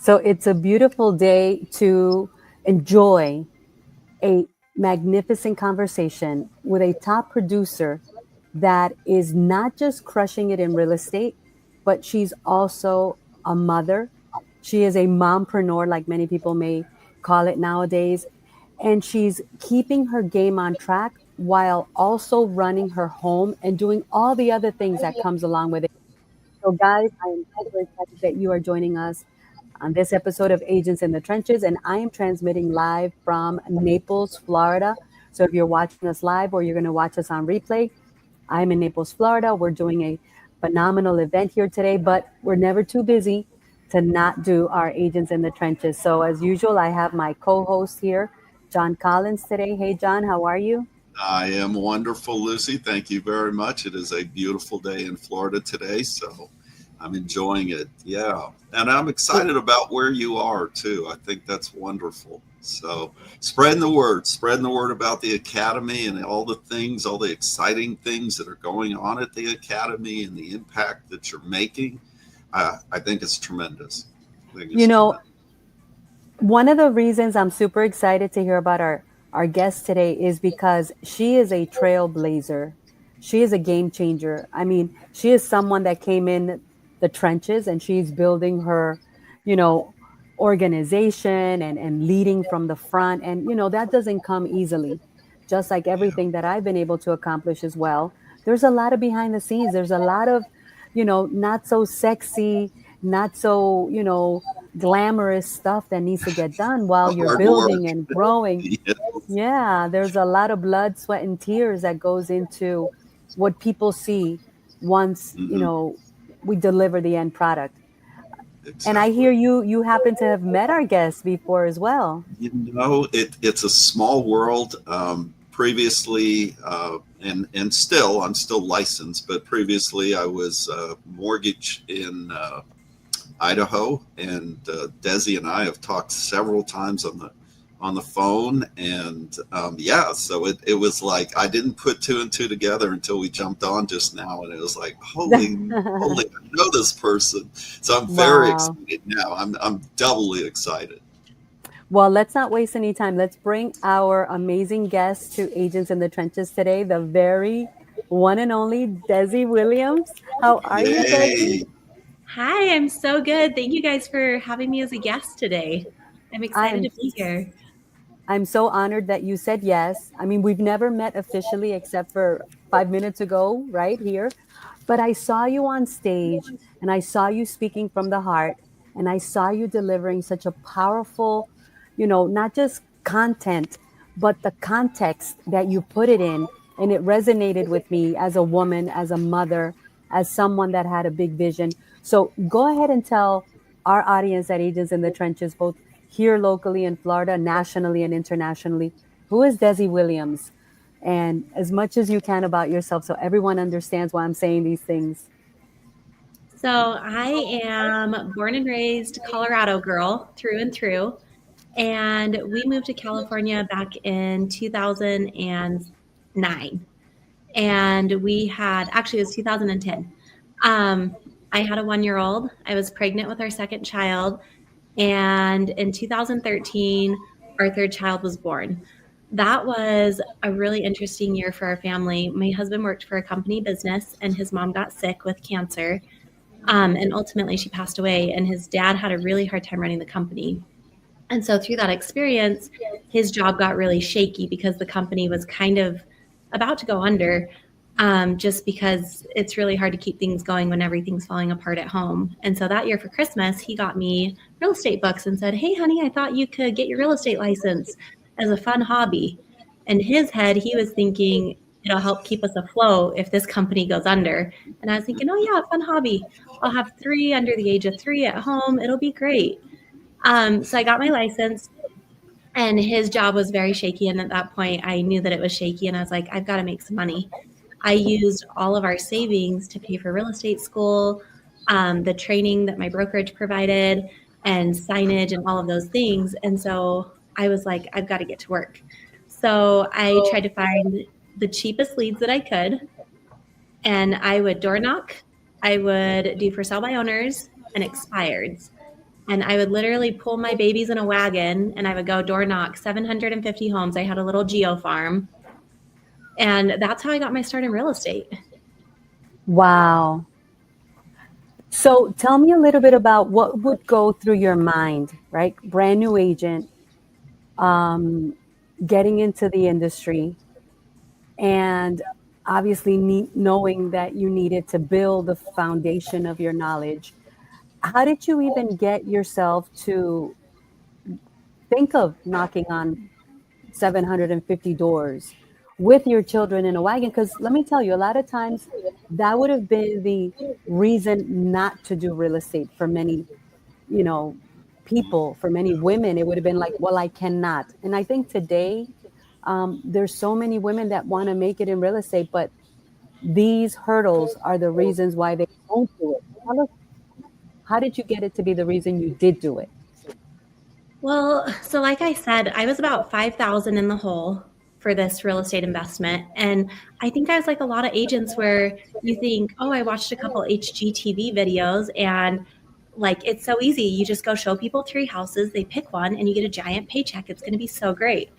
So it's a beautiful day to enjoy a magnificent conversation with a top producer that is not just crushing it in real estate, but she's also a mother. She is a mompreneur, like many people may call it nowadays. And she's keeping her game on track while also running her home and doing all the other things that comes along with it. So, guys, I am super excited that you are joining us on this episode of Agents in the Trenches, and I am transmitting live from Naples, Florida. So, if you're watching us live or you're going to watch us on replay, I'm in Naples, Florida. We're doing a phenomenal event here today, but we're never too busy to not do our Agents in the Trenches. So, as usual, I have my co host here, John Collins, today. Hey, John, how are you? I am wonderful, Lucy. Thank you very much. It is a beautiful day in Florida today, so I'm enjoying it. Yeah. And I'm excited about where you are too. I think that's wonderful. So spreading the word about the Academy and all the things, all the exciting things that are going on at the Academy and the impact that you're making. I think it's tremendous. I think You it's know, tremendous. one of the reasons I'm super excited to hear about our guest today is because she is a trailblazer. She is a game changer. I mean, she is someone that came in the trenches and she's building her, you know, organization and leading from the front. And, that doesn't come easily. Just like Yeah. everything that I've been able to accomplish as well. There's a lot of behind the scenes. There's a lot of, not so sexy, not so, glamorous stuff that needs to get done while you're Hard work. building and growing. Yeah. Yeah, there's a lot of blood, sweat, and tears that goes into what people see once, Hmm. we deliver the end product. And I Exactly. hear you happen to have met our guest before as well. It's a small world. Previously, and still, I'm still licensed, but previously I was mortgage in Idaho, and Desi and I have talked several times on the phone, and yeah, so it was like I didn't put two and two together until we jumped on just now, and it was like holy, I know this person, so I'm very Wow. excited now. I'm doubly excited. Well, let's not waste any time. Let's bring our amazing guest to Agents in the Trenches today, the very one and only Desi Williams. How are you, Yay! Desi? Hi, I'm so good. Thank you guys for having me as a guest today. I'm I excited am to be here. I'm so honored that you said yes. I mean, we've never met officially except for 5 minutes ago, right here. But I saw you on stage and I saw you speaking from the heart and I saw you delivering such a powerful, not just content, but the context that you put it in. And it resonated with me as a woman, as a mother, as someone that had a big vision. So go ahead and tell our audience at Agents in the Trenches, both here locally in Florida, nationally and internationally, who is Desi Williams? And as much as you can about yourself so everyone understands why I'm saying these things. So, I am born and raised Colorado girl through and through. And we moved to California back in 2009. And we had, actually, it was 2010. Um, I had a 1 year old. I was pregnant with our second child. And in 2013, our third child was born. That was a really interesting year for our family. My husband worked for a company business, and his mom got sick with cancer. And ultimately, she passed away, and his dad had a really hard time running the company. And so, through that experience, his job got really shaky because the company was kind of about to go under, just because it's really hard to keep things going when everything's falling apart at home. And so that year for Christmas, he got me real estate books and said, "Hey, honey, I thought you could get your real estate license as a fun hobby." In his head, he was thinking, it'll help keep us afloat if this company goes under. And I was thinking, oh, yeah, fun hobby. I'll have three under the age of three at home. It'll be great. So I got my license, and his job was very shaky. And at that point, I knew that it was shaky, and I was like, I've got to make some money. I used all of our savings to pay for real estate school, the training that my brokerage provided, and signage and all of those things. And so I was like, I've got to get to work. So I tried to find the cheapest leads that I could, and I would door knock. I would do for sale by owners and expireds. And I would literally pull my babies in a wagon and I would go door knock 750 homes. I had a little geo farm. And that's how I got my start in real estate. Wow. So tell me a little bit about what would go through your mind, right? Brand new agent, getting into the industry, and obviously knowing that you needed to build the foundation of your knowledge. How did you even get yourself to think of knocking on 750 doors with your children in a wagon? Because let me tell you, a lot of times that would have been the reason not to do real estate for many, you know, people, for many women. It would have been like, well, I cannot. And I think today, there's so many women that want to make it in real estate, but these hurdles are the reasons why they don't do it. How did you get it to be the reason you did do it? Well, so like I said, I was about 5,000 in the hole for this real estate investment. And I think I was like a lot of agents where you think, oh, I watched a couple HGTV videos and like it's so easy. You just go show people 3 houses, they pick one and you get a giant paycheck. It's going to be so great.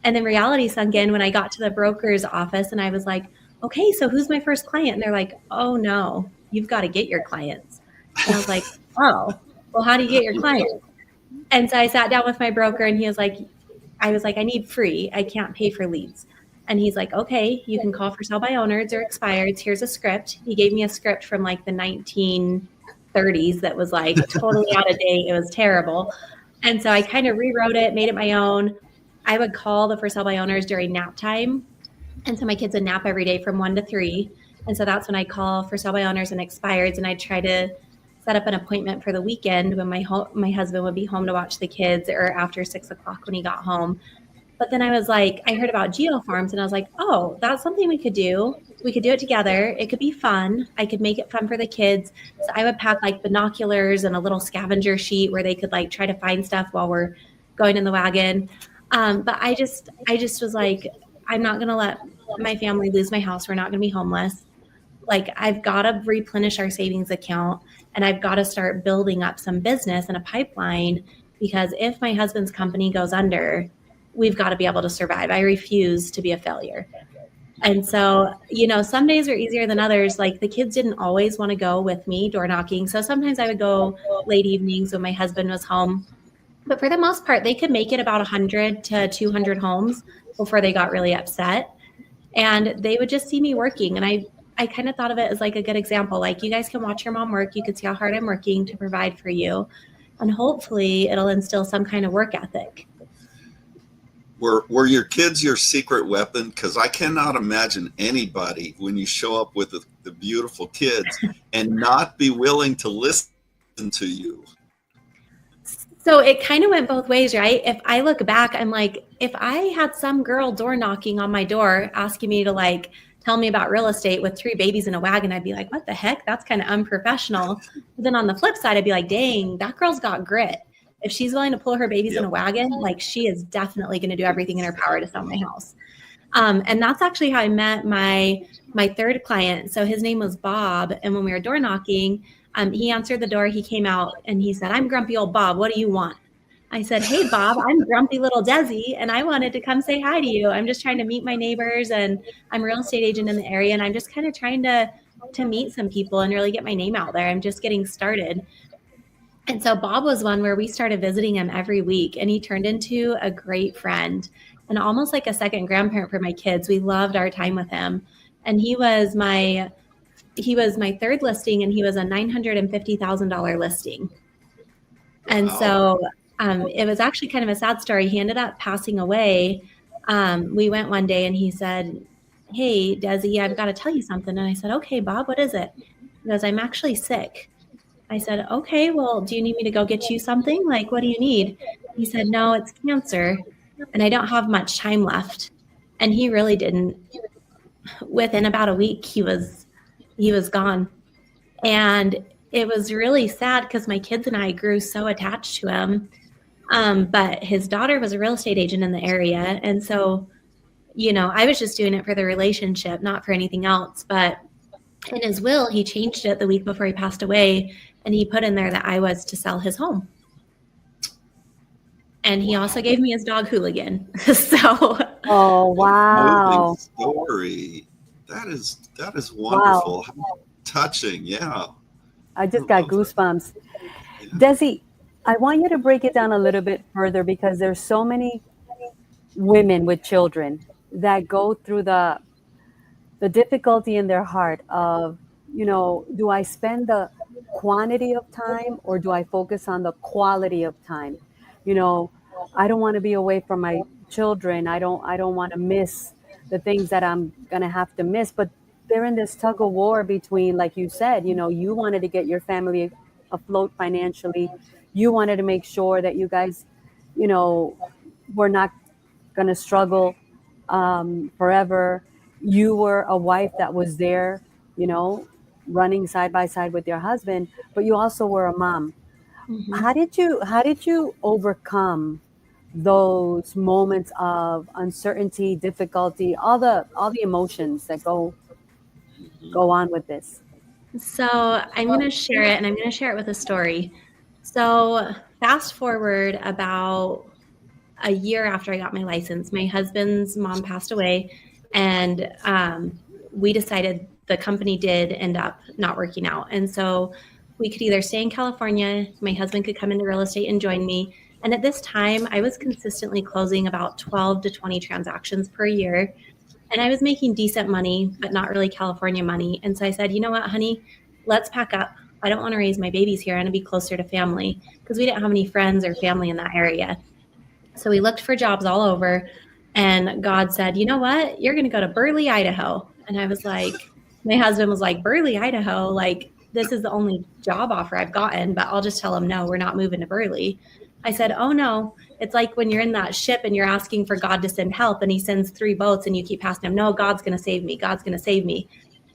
And then reality sunk in when I got to the broker's office and I was like, okay, so who's my first client? And they're like, oh no, you've got to get your clients. And I was like, oh, well, how do you get your clients? And so I sat down with my broker and he was like, I was like, I need free. I can't pay for leads. And he's like, okay, you can call for sell by owners or expireds. Here's a script. He gave me a script from like the 1930s that was like totally out of date. It was terrible. And so I kind of rewrote it, made it my own. I would call the for sale by owners during nap time. And so my kids would nap every day from 1 to 3. And so that's when I call for sale by owners and expireds. And I try to set up an appointment for the weekend when my husband would be home to watch the kids or after 6 o'clock when he got home. But then I was like, I heard about geo farms and I was like, oh, that's something we could do. We could do it together. It could be fun. I could make it fun for the kids. So I would pack like binoculars and a little scavenger sheet where they could like try to find stuff while we're going in the wagon. But I just was like, I'm not going to let my family lose my house. We're not going to be homeless. Like I've got to replenish our savings account and I've got to start building up some business and a pipeline because if my husband's company goes under, we've got to be able to survive. I refuse to be a failure. And so, some days are easier than others. Like the kids didn't always want to go with me door knocking. So sometimes I would go late evenings when my husband was home. But for the most part, they could make it about 100 to 200 homes before they got really upset. And they would just see me working. And I kind of thought of it as like a good example. Like you guys can watch your mom work. You can see how hard I'm working to provide for you. And hopefully it'll instill some kind of work ethic. Were your kids your secret weapon? Because I cannot imagine anybody when you show up with the beautiful kids and not be willing to listen to you. So it kind of went both ways, right? If I look back, I'm like, if I had some girl door knocking on my door asking me to like tell me about real estate with 3 babies in a wagon, I'd be like, what the heck? That's kind of unprofessional. But then on the flip side, I'd be like, dang, that girl's got grit. If she's willing to pull her babies in a wagon, like she is definitely going to do everything in her power to sell my house. And that's actually how I met my third client. So his name was Bob. And when we were door knocking, he answered the door. He came out and he said, I'm grumpy old Bob. What do you want? I said, hey, Bob, I'm grumpy little Desi, and I wanted to come say hi to you. I'm just trying to meet my neighbors, and I'm a real estate agent in the area, and I'm just kind of trying to meet some people and really get my name out there. I'm just getting started. And so Bob was one where we started visiting him every week, and he turned into a great friend and almost like a second grandparent for my kids. We loved our time with him. And he was my third listing, and he was a $950,000 listing. And so it was actually kind of a sad story. He ended up passing away. We went one day and he said, hey, Desi, I've got to tell you something. And I said, okay, Bob, what is it? He goes, I'm actually sick. I said, okay, well, do you need me to go get you something? Like, what do you need? He said, no, it's cancer and I don't have much time left. And he really didn't. Within about a week, he was gone. And it was really sad because my kids and I grew so attached to him. But his daughter was a real estate agent in the area. And so, I was just doing it for the relationship, not for anything else. But in his will, he changed it the week before he passed away. And he put in there that I was to sell his home. And he also gave me his dog Hooligan. So Oh, Moving wow. story. That is Wow. wonderful. How touching. Yeah. I I just got love that. goosebumps. Yeah. Desi, I want you to break it down a little bit further because there's so many women with children that go through the difficulty in their heart of, do I spend the quantity of time or do I focus on the quality of time? You know, I don't want to be away from my children. I don't want to miss the things that I'm going to have to miss, but they're in this tug of war between, like you said, you wanted to get your family afloat financially. You wanted to make sure that you guys, you know, were not going to struggle forever. You were a wife that was there, you know, running side by side with your husband, but you also were a mom. mhm. How did you overcome those moments of uncertainty, difficulty, all the emotions that Mhm. go on with this? So I'm going to share it, and I'm going to share it with a story. So fast forward about a year after I got my license, my husband's mom passed away, and we decided the company did end up not working out. And so we could either stay in California, my husband could come into real estate and join me. And at this time, I was consistently closing about 12 to 20 transactions per year. And I was making decent money, but not really California money. And so I said, you know what, honey, let's pack up. I don't want to raise my babies here. I want to be closer to family because we didn't have any friends or family in that area. So we looked for jobs all over, and God said, you know what? You're going to go to Burley, Idaho. And I was like, my husband was like, Burley, Idaho? Like, this is the only job offer I've gotten, but I'll just tell him, no, we're not moving to Burley. I said, oh no. It's like when you're in that ship and you're asking for God to send help, and he sends 3 boats, and you keep asking him, no, God's going to save me. God's going to save me.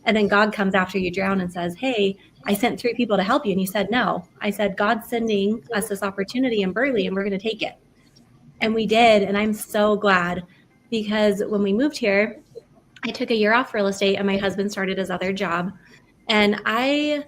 And then God comes after you drown and says, hey, I sent 3 people to help you. And you said, no. I said, God's sending us this opportunity in Burley, and we're going to take it. And we did. And I'm so glad because when we moved here, I took a year off real estate and my husband started his other job. And I'm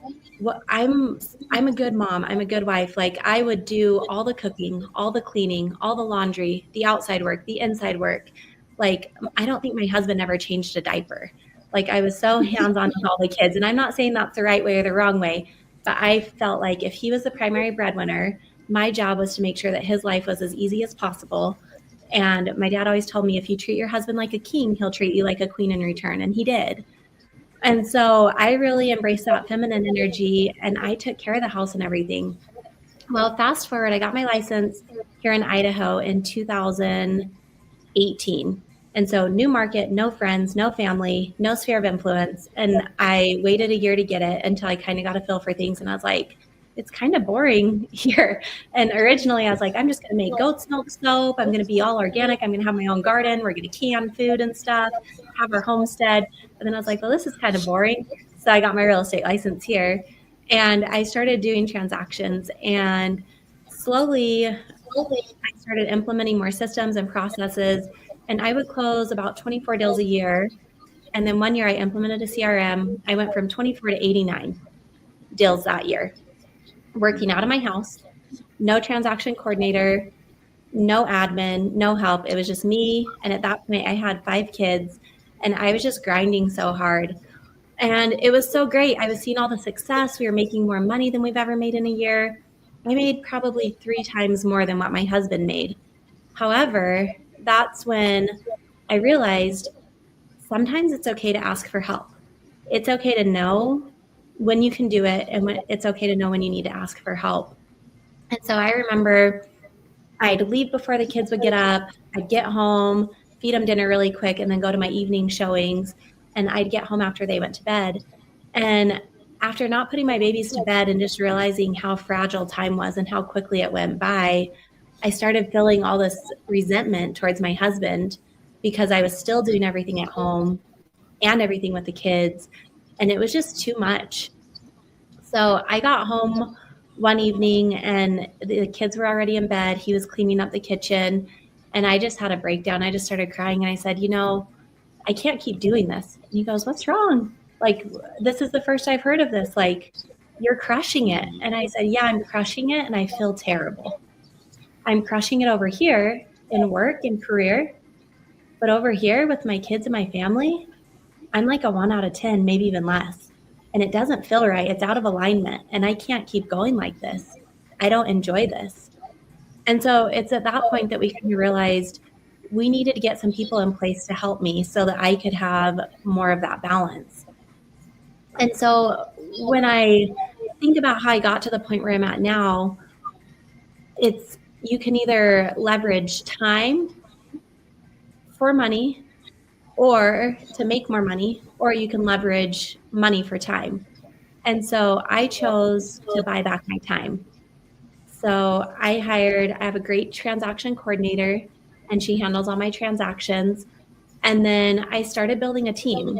a good mom. I'm a good wife. Like I would do all the cooking, all the cleaning, all the laundry, the outside work, the inside work. Like I don't think my husband ever changed a diaper. Like I was so hands-on with all the kids. And I'm not saying that's the right way or the wrong way, but I felt like if he was the primary breadwinner, my job was to make sure that his life was as easy as possible. And my dad always told me if you treat your husband like a king, he'll treat you like a queen in return. And he did. And so I really embraced that feminine energy and I took care of the house and everything. Well, fast forward, I got my license here in Idaho in 2018. And so new market, no friends, no family, no sphere of influence. And I waited a year to get it until I kind of got a feel for things. And I was like, it's kind of boring here. And originally I was like, I'm just going to make goat's milk soap. I'm going to be all organic. I'm going to have my own garden. We're going to can food and stuff, have our homestead. And then I was like, well, this is kind of boring. So I got my real estate license here and I started doing transactions and slowly I started implementing more systems and processes, and I would close about 24 deals a year. And then one year I implemented a CRM. I went from 24 to 89 deals that year, working out of my house, no transaction coordinator, no admin, no help. It was just me. And at that point, I had 5 kids, and I was just grinding so hard. And it was so great. I was seeing all the success. We were making more money than we've ever made in a year. I made probably 3 times more than what my husband made. However, that's when I realized sometimes it's okay to ask for help. It's okay to know when you can do it, and when it's okay to know when you need to ask for help. And so I remember I'd leave before the kids would get up. I'd get home, feed them dinner really quick, and then go to my evening showings. And I'd get home after they went to bed. And after not putting my babies to bed and just realizing how fragile time was and how quickly it went by, I started feeling all this resentment towards my husband because I was still doing everything at home and everything with the kids. And it was just too much. So I got home one evening and the kids were already in bed. He was cleaning up the kitchen and I just had a breakdown. I just started crying and I said, I can't keep doing this. And he goes, what's wrong? Like, this is the first I've heard of this. Like, you're crushing it. And I said, yeah, I'm crushing it and I feel terrible. I'm crushing it over here in work and career, but over here with my kids and my family, I'm like a 1 out of 10, maybe even less. And it doesn't feel right. It's out of alignment. And I can't keep going like this. I don't enjoy this. And so it's at that point that we kind of realized we needed to get some people in place to help me so that I could have more of that balance. And so when I think about how I got to the point where I'm at now, it's you can either leverage time for money or to make more money, or you can leverage money for time. And so I chose to buy back my time. So I have a great transaction coordinator, and she handles all my transactions. And then I started building a team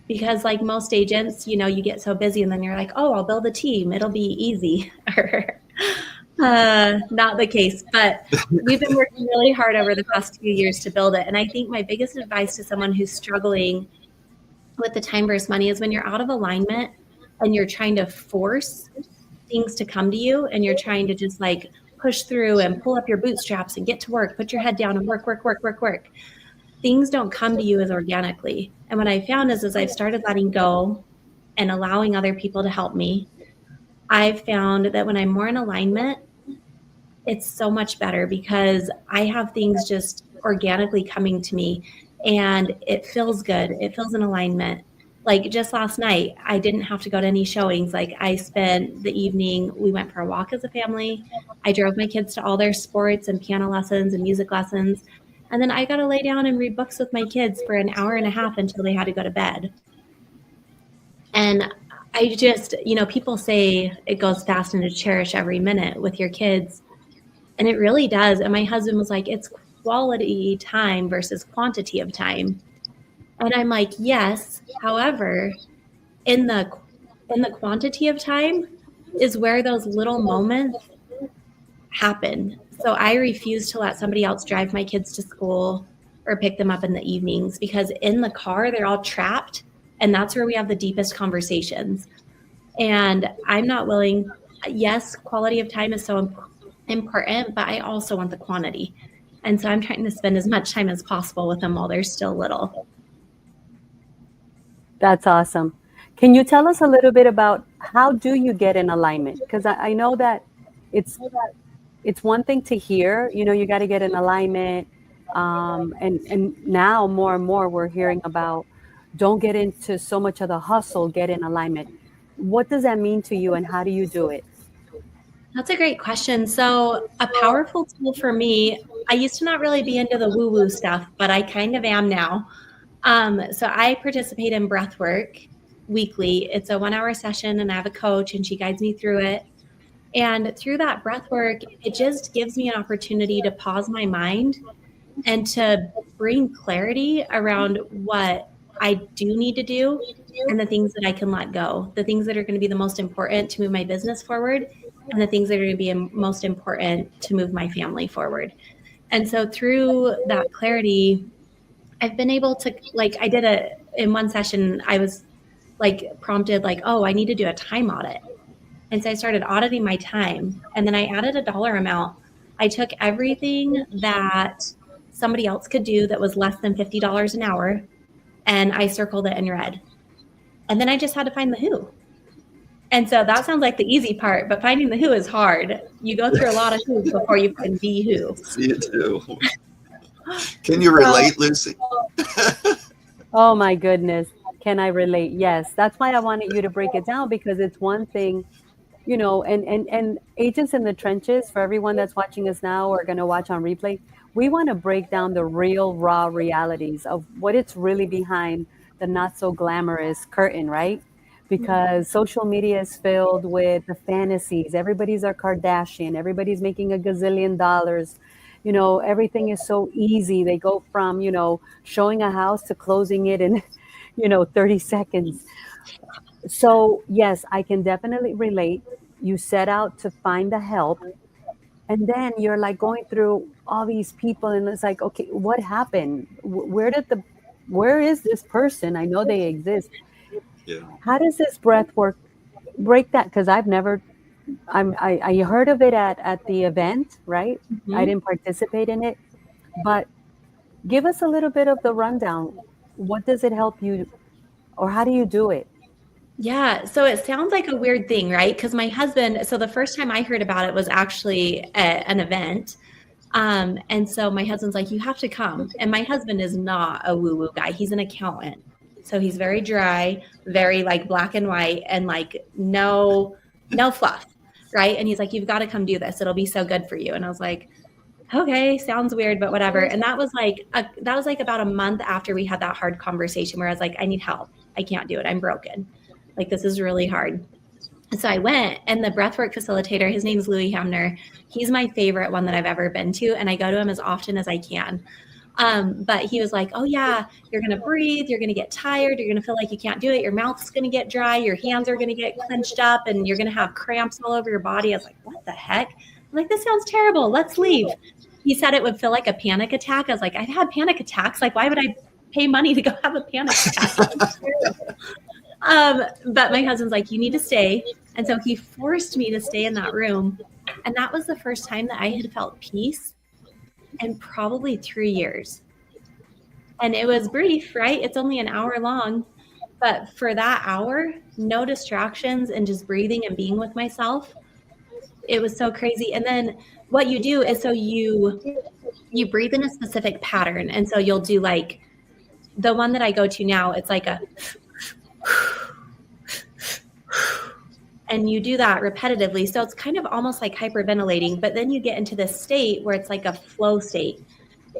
because, like most agents, you get so busy and then you're like, oh, I'll build a team. It'll be easy. Not the case, but we've been working really hard over the past few years to build it. And I think my biggest advice to someone who's struggling with the time versus money is when you're out of alignment and you're trying to force things to come to you and you're trying to just like push through and pull up your bootstraps and get to work, put your head down and work. Things don't come to you as organically. And what I found is as I've started letting go and allowing other people to help me, I've found that when I'm more in alignment, it's so much better because I have things just organically coming to me and it feels good. It feels in alignment. Like just last night, I didn't have to go to any showings. Like I spent the evening, we went for a walk as a family. I drove my kids to all their sports and piano lessons and music lessons. And then I got to lay down and read books with my kids for an hour and a half until they had to go to bed. And I just, people say it goes fast and to cherish every minute with your kids. And it really does. And my husband was like, it's quality time versus quantity of time. And I'm like, yes. However, in the quantity of time is where those little moments happen. So I refuse to let somebody else drive my kids to school or pick them up in the evenings because in the car, they're all trapped. And that's where we have the deepest conversations. And I'm not willing. Yes, quality of time is so important, but I also want the quantity. And so I'm trying to spend as much time as possible with them while they're still little. That's awesome. Can you tell us a little bit about how do you get in alignment? Because I know that it's one thing to hear, you got to get in alignment. And now more and more we're hearing about don't get into so much of the hustle, get in alignment. What does that mean to you and how do you do it? That's a great question. So a powerful tool for me, I used to not really be into the woo-woo stuff, but I kind of am now. So I participate in breath work weekly. It's a 1-hour session and I have a coach and she guides me through it. And through that breath work, it just gives me an opportunity to pause my mind and to bring clarity around what I do need to do and the things that I can let go, the things that are going to be the most important to move my business forward and the things that are going to be most important to move my family forward. And so through that clarity, I've been able to, like, I did in one session, I was like prompted like, oh, I need to do a time audit. And so I started auditing my time and then I added a dollar amount. I took everything that somebody else could do that was less than $50 an hour and I circled it in red. And then I just had to find the who. And so that sounds like the easy part, but finding the who is hard. You go through a lot of who's before you can be who. You do. Can you relate, Lucy? Oh my goodness. Can I relate? Yes. That's why I wanted you to break it down because it's one thing, and agents in the trenches, for everyone that's watching us now or going to watch on replay, we want to break down the real raw realities of what it's really behind the not so glamorous curtain, right? Because social media is filled with the fantasies. Everybody's a Kardashian. Everybody's making a gazillion dollars. Everything is so easy. They go from, showing a house to closing it in, 30 seconds. So yes, I can definitely relate. You set out to find the help and then you're like going through all these people and it's like, okay, what happened? Where is this person? I know they exist. Yeah. How does this breath work break that? Because I've never I heard of it at the event, right? I Mhm. didn't participate in it, but give us a little bit of the rundown. What does it help you, or how do you do it? Yeah, so it sounds like a weird thing, right? Because my husband, so the first time I heard about it was actually at an event. And so my husband's like, you have to come. And my husband is not a woo woo guy. He's an accountant. So he's very dry, very like black and white, and like no fluff. Right. And he's like, you've got to come do this. It'll be so good for you. And I was like, okay, sounds weird, but whatever. And that was like about a month after we had that hard conversation where I was like, I need help. I can't do it. I'm broken. Like this is really hard. So I went, and the breathwork facilitator, his name is Louis Hamner. He's my favorite one that I've ever been to, and I go to him as often as I can. But he was like, "Oh yeah, you're gonna breathe. You're gonna get tired. You're gonna feel like you can't do it. Your mouth's gonna get dry. Your hands are gonna get clenched up, and you're gonna have cramps all over your body." I was like, "What the heck?" I'm like, "This sounds terrible. Let's leave." He said it would feel like a panic attack. I was like, "I've had panic attacks. Like, why would I pay money to go have a panic attack?" But my husband's like, you need to stay. And so he forced me to stay in that room. And that was the first time that I had felt peace in probably 3 years. And it was brief, right? It's only an hour long. But for that hour, no distractions and just breathing and being with myself, it was so crazy. And then what you do is you breathe in a specific pattern. And so you'll do like the one that I go to now, it's like a and you do that repetitively. So it's kind of almost like hyperventilating, but then you get into this state where it's like a flow state.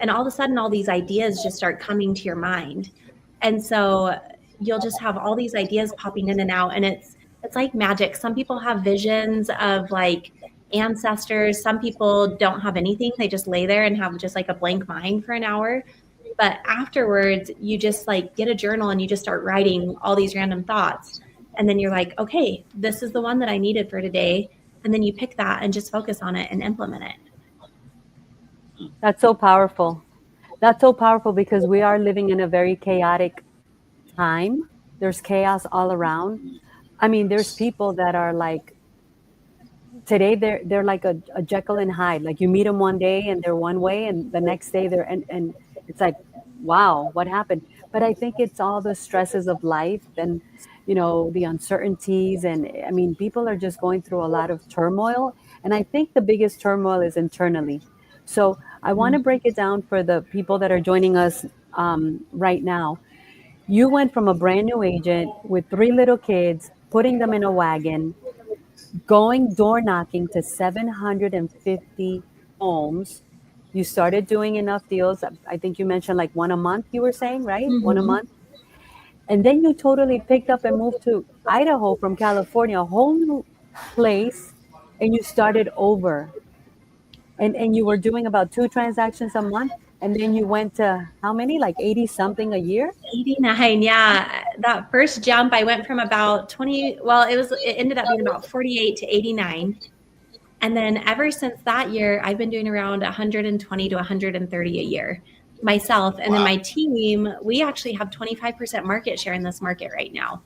And all of a sudden, all these ideas just start coming to your mind. And so you'll just have all these ideas popping in and out. And it's like magic. Some people have visions of like ancestors. Some people don't have anything. They just lay there and have just like a blank mind for an hour. But afterwards, you just like get a journal and you just start writing all these random thoughts. And then you're like, okay, this is the one that I needed for today. And then you pick that and just focus on it and implement it. That's so powerful. That's so powerful because we are living in a very chaotic time. There's chaos all around. I mean, there's people that are like today they're like a Jekyll and Hyde. Like you meet them one day and they're one way, and the next day they're and it's like, wow, what happened? But I think it's all the stresses of life and the uncertainties, and I mean, people are just going through a lot of turmoil, and I think the biggest turmoil is internally. So I want to break it down for the people that are joining us right now. You went from a brand new agent with three little kids, putting them in a wagon, going door knocking to 750 homes. You started doing enough deals. I think you mentioned like one a month, you were saying, right? One a Mm-hmm. month. And then you totally picked up and moved to Idaho from California, a whole new place, and you started over. And you were doing about two transactions a month. And then you went to how many? Like 80 something a year? 89. Yeah. That first jump, I went from about 20. Well, it ended up being about 48 to 89. And then ever since that year, I've been doing around 120 to 130 a year myself. And then Wow. my team, we actually have 25% market share in this market right now.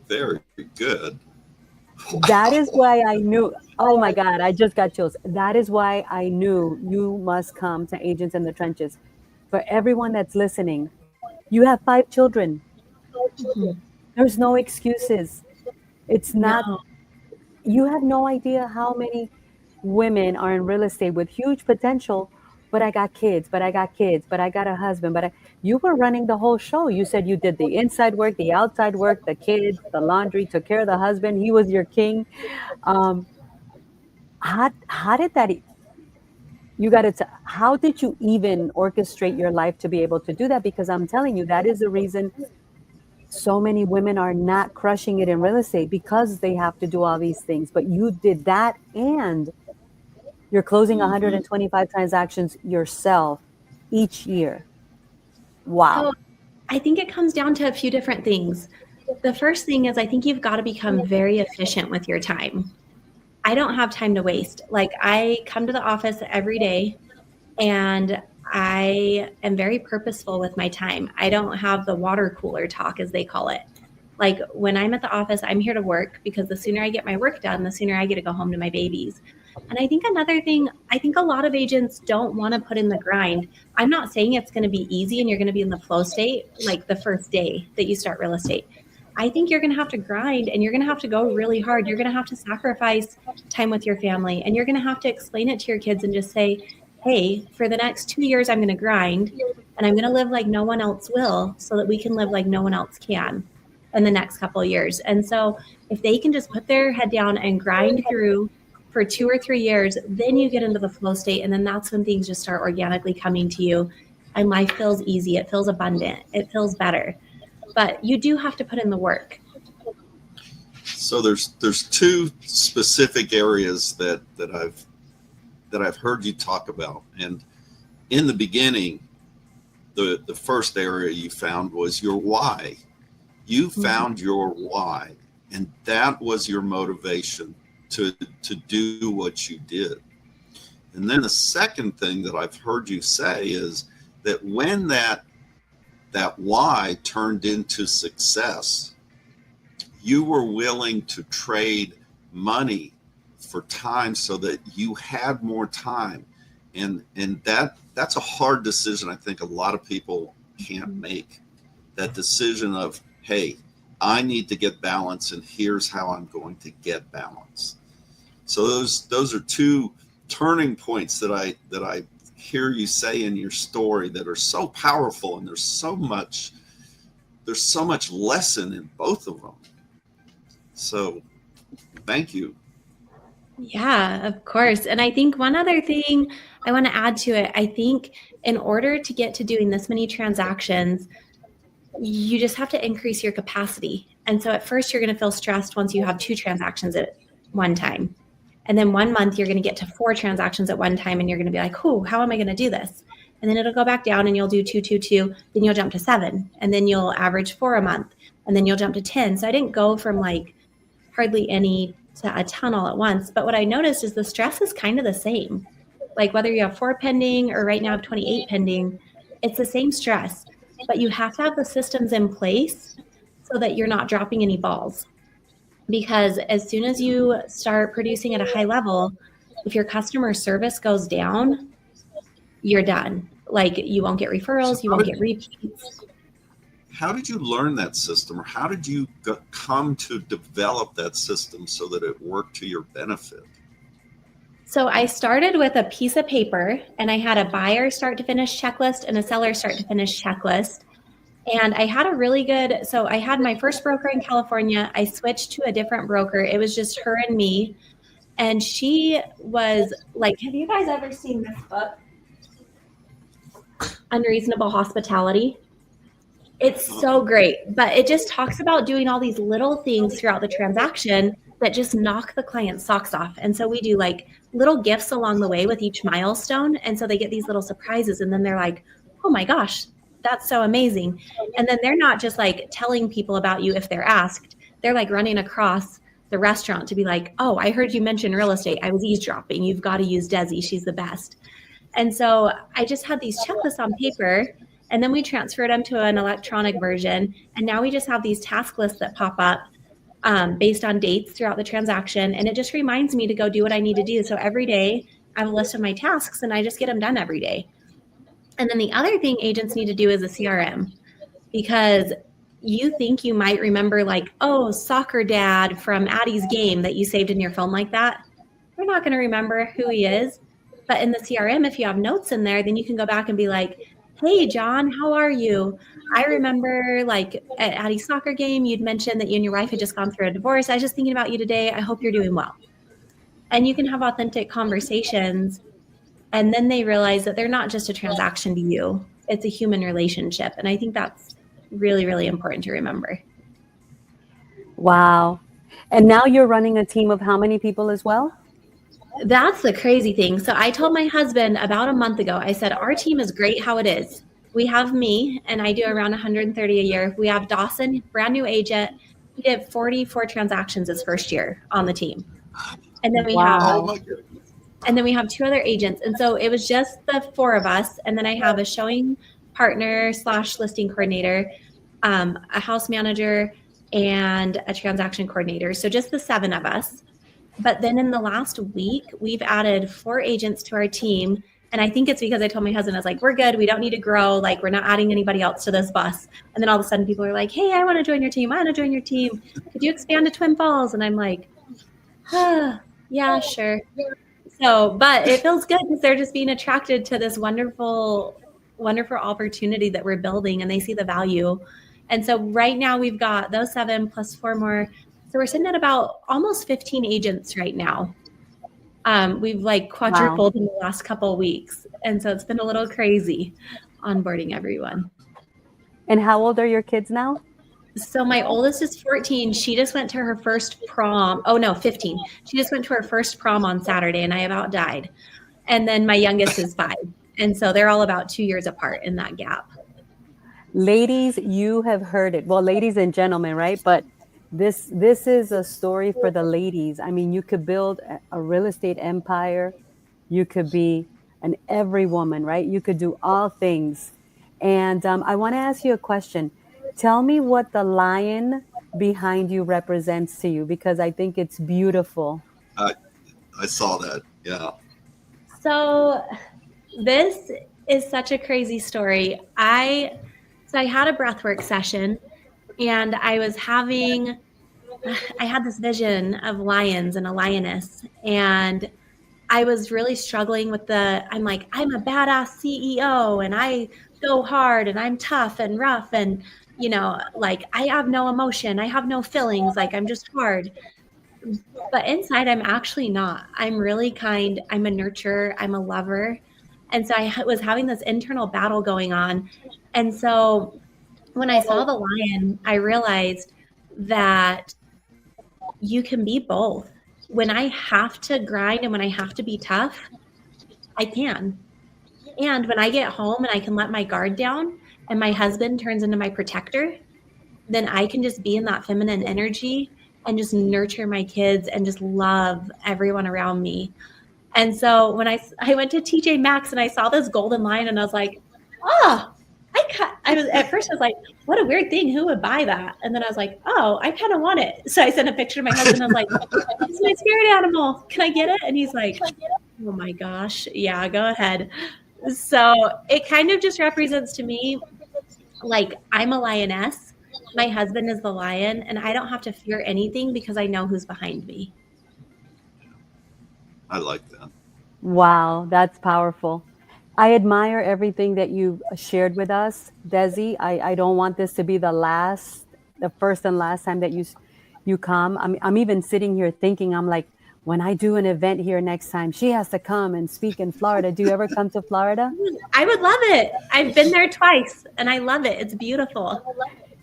Very good. That is Wow. why I knew. Oh my God, I just got chills. That is why I knew you must come to Agents in the Trenches. For everyone that's listening, you have five children. Mhm. There's no excuses. It's not, No. you have no idea how many women are in real estate with huge potential, but I got kids, but I got kids, but I got a husband, you were running the whole show. You said you did the inside work, the outside work, the kids, the laundry, took care of the husband. He was your king. Um, how did that, you got to, how did you even orchestrate your life to be able to do that? Because I'm telling you, that is the reason so many women are not crushing it in real estate because they have to do all these things. But you did that and you're closing Hmm. 125 transactions yourself each year. So Wow. I think it comes down to a few different things. The first thing is I think you've got to become very efficient with your time. I don't have time to waste. Like I come to the office every day and I am very purposeful with my time. I don't have the water cooler talk, as they call it. Like when I'm at the office, I'm here to work because the sooner I get my work done, the sooner I get to go home to my babies. And I think another thing, I think a lot of agents don't want to put in the grind. I'm not saying it's going to be easy and you're going to be in the flow state like the first day that you start real estate. I think you're going to have to grind and you're going to have to go really hard. You're going to have to sacrifice time with your family and you're going to have to explain it to your kids and just say, hey, for the next 2 years, I'm going to grind and I'm going to live like no one else will so that we can live like no one else can in the next couple of years. And so if they can just put their head down and grind through for 2 or 3 years, then you get into the flow state. And then that's when things just start organically coming to you. And life feels easy. It feels abundant. It feels better. But you do have to put in the work. So there's two specific areas that I've heard you talk about. And in the beginning, the first area you found was your why. You found your why, and that was your motivation to do what you did. And then the second thing that I've heard you say is that when that why turned into success, you were willing to trade money for time so that you had more time. And that's a hard decision. I think a lot of people can't make that decision of, hey, I need to get balance and here's how I'm going to get balance. So those are two turning points that I hear you say in your story that are so powerful, and there's so much lesson in both of them. So thank you. Yeah, of course. And I think one other thing I want to add to it, I think in order to get to doing this many transactions, you just have to increase your capacity. And so at first you're going to feel stressed once you have 2 transactions at one time. And then 1 month you're going to get to 4 transactions at one time and you're going to be like, "Oh, how am I going to do this?" And then it'll go back down and you'll do 2, 2, 2, then you'll jump to 7, and then you'll average 4 a month, and then you'll jump to 10. So I didn't go from like hardly any to a ton all at once. But what I noticed is the stress is kind of the same. Like whether you have 4 pending or right now have 28 pending, it's the same stress. But you have to have the systems in place so that you're not dropping any balls. Because as soon as you start producing at a high level, if your customer service goes down, you're done. Like you won't get referrals, you won't get repeats. How did you learn that system, or how did you come to develop that system so that it worked to your benefit? So I started with a piece of paper and I had a buyer start to finish checklist and a seller start to finish checklist. And I had a really good, so I had my first broker in California. I switched to a different broker. It was just her and me. And she was like, have you guys ever seen this book, Unreasonable Hospitality? It's so great, but it just talks about doing all these little things throughout the transaction that just knock the client's socks off. And so we do like little gifts along the way with each milestone. And so they get these little surprises and then they're like, oh my gosh, that's so amazing. And then they're not just like telling people about you if they're asked. They're like running across the restaurant to be like, oh, I heard you mention real estate. I was eavesdropping. You've got to use Desi. She's the best. And so I just had these checklists on paper, and then we transferred them to an electronic version. And now we just have these task lists that pop up based on dates throughout the transaction. And it just reminds me to go do what I need to do. So every day I have a list of my tasks and I just get them done every day. And then the other thing agents need to do is a CRM, because you think you might remember like, oh, soccer dad from Addie's game that you saved in your phone like that. You're not going to remember who he is. But in the CRM, if you have notes in there, then you can go back and be like, hey, John, how are you? I remember like at Addie's soccer game, you'd mentioned that you and your wife had just gone through a divorce. I was just thinking about you today. I hope you're doing well. And you can have authentic conversations. And then they realize that they're not just a transaction to you. It's a human relationship. And I think that's really, really important to remember. Wow. And now you're running a team of how many people as well? That's the crazy thing. So I told my husband about a month ago, I said, our team is great how it is. We have me, and I do around 130 a year. We have Dawson, brand new agent. He did 44 transactions his first year on the team. And then we have 2 other agents. And so it was just the 4 of us. And then I have a showing partner / listing coordinator, a house manager, and a transaction coordinator. So just the 7 of us. But then in the last week, we've added 4 agents to our team. And I think it's because I told my husband, I was like, we're good. We don't need to grow. Like, we're not adding anybody else to this bus. And then all of a sudden people are like, hey, I want to join your team. I want to join your team. Could you expand to Twin Falls? And I'm like, yeah, sure. So, but it feels good because they're just being attracted to this wonderful, wonderful opportunity that we're building, and they see the value. And so right now we've got those 7 plus 4 more. So we're sitting at about almost 15 agents right now. We've like quadrupled in the last couple of weeks. And so it's been a little crazy onboarding everyone. And how old are your kids now? So my oldest is 14. She just went to her first prom. Oh no, 15. She just went to her first prom on Saturday, and I about died. And then my youngest is 5. And so they're all about 2 years apart in that gap. Ladies, you have heard it. Well, ladies and gentlemen, right? But this is a story for the ladies. I mean, you could build a real estate empire. You could be an every woman, right? You could do all things. And I want to ask you a question. Tell me what the lion behind you represents to you, because I think it's beautiful. I saw that. Yeah. So this is such a crazy story. I had a breathwork session, and I had this vision of lions and a lioness, and I was really struggling with I'm like, I'm a badass CEO, and I go hard, and I'm tough and rough, and like I have no emotion, I have no feelings, like I'm just hard. But inside, I'm actually not. I'm really kind. I'm a nurturer. I'm a lover. And so I was having this internal battle going on. And so when I saw the lion, I realized that you can be both. When I have to grind and when I have to be tough, I can. And when I get home and I can let my guard down and my husband turns into my protector, then I can just be in that feminine energy and just nurture my kids and just love everyone around me. And so when I went to TJ Maxx and I saw this golden lion, and I was like, at first I was like, what a weird thing. Who would buy that? And then I was like, oh, I kind of want it. So I sent a picture to my husband. I was like, it's my spirit animal. Can I get it? And he's like, oh my gosh. Yeah, go ahead. So it kind of just represents to me, like, I'm a lioness. My husband is the lion, and I don't have to fear anything because I know who's behind me. I like that. Wow, that's powerful. I admire everything that you shared with us, Desi. I don't want this to be the first and last time that you come. I'm even sitting here thinking, I'm like, when I do an event here next time, she has to come and speak in Florida. Do you ever come to Florida? I would love it. I've been there twice, and I love it. It's beautiful.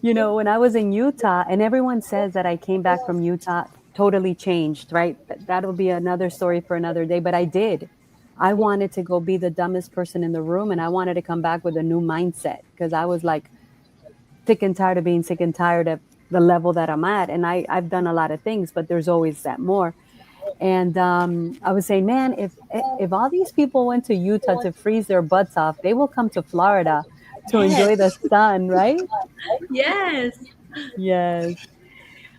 When I was in Utah, and everyone says that I came back from Utah totally changed, right? That'll be another story for another day. But I did. I wanted to go be the dumbest person in the room, and I wanted to come back with a new mindset, because I was like sick and tired of being sick and tired of the level that I'm at. And I've done a lot of things, but there's always that more. And I was saying, man, if all these people went to Utah to freeze their butts off, they will come to Florida to enjoy the sun, right? Yes. Yes.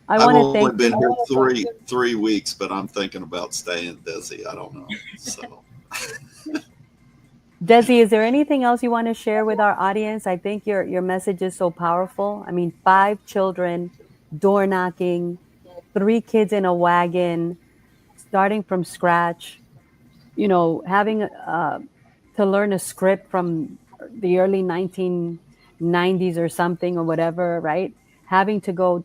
I've only been here 3 weeks, but I'm thinking about staying, Desi. I don't know. So, Desi, is there anything else you want to share with our audience? I think your message is so powerful. I mean, 5 children, door knocking, 3 kids in a wagon, starting from scratch, having to learn a script from the early 1990s or something or whatever, right? Having to go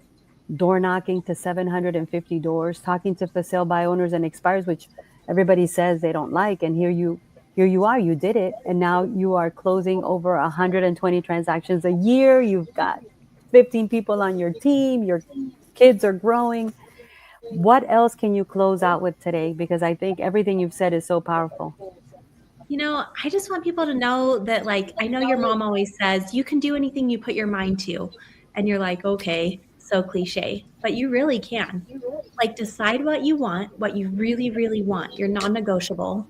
door knocking to 750 doors, talking to for sale by owners and expires, which everybody says they don't like. And here you are, you did it. And now you are closing over 120 transactions a year. You've got 15 people on your team. Your kids are growing. What else can you close out with today? Because I think everything you've said is so powerful. I just want people to know that, like, I know your mom always says, you can do anything you put your mind to. And you're like, okay, so cliche, but you really can. Like, decide what you want, what you really, really want, your non-negotiable.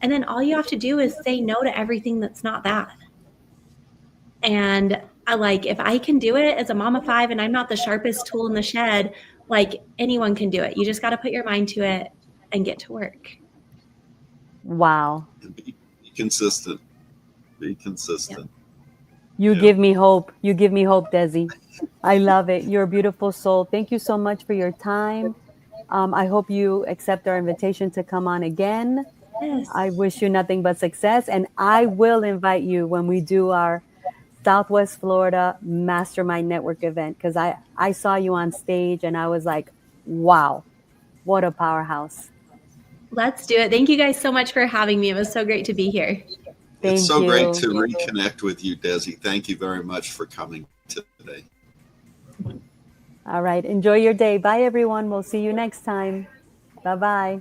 And then all you have to do is say no to everything that's not that. And like, if I can do it as a mom of 5 and I'm not the sharpest tool in the shed, like anyone can do it. You just got to put your mind to it and get to work. Wow. And be consistent. Be consistent. You give me hope. You give me hope, Desi. I love it. You're a beautiful soul. Thank you so much for your time. I hope you accept our invitation to come on again. Yes. I wish you nothing but success. And I will invite you when we do our Southwest Florida Mastermind Network event, because I saw you on stage and I was like, wow, what a powerhouse. Let's do it. Thank you guys so much for having me. It was so great to be here. It's so great to reconnect with you, Desi. Thank you very much for coming today. All right. Enjoy your day. Bye, everyone. We'll see you next time. Bye-bye.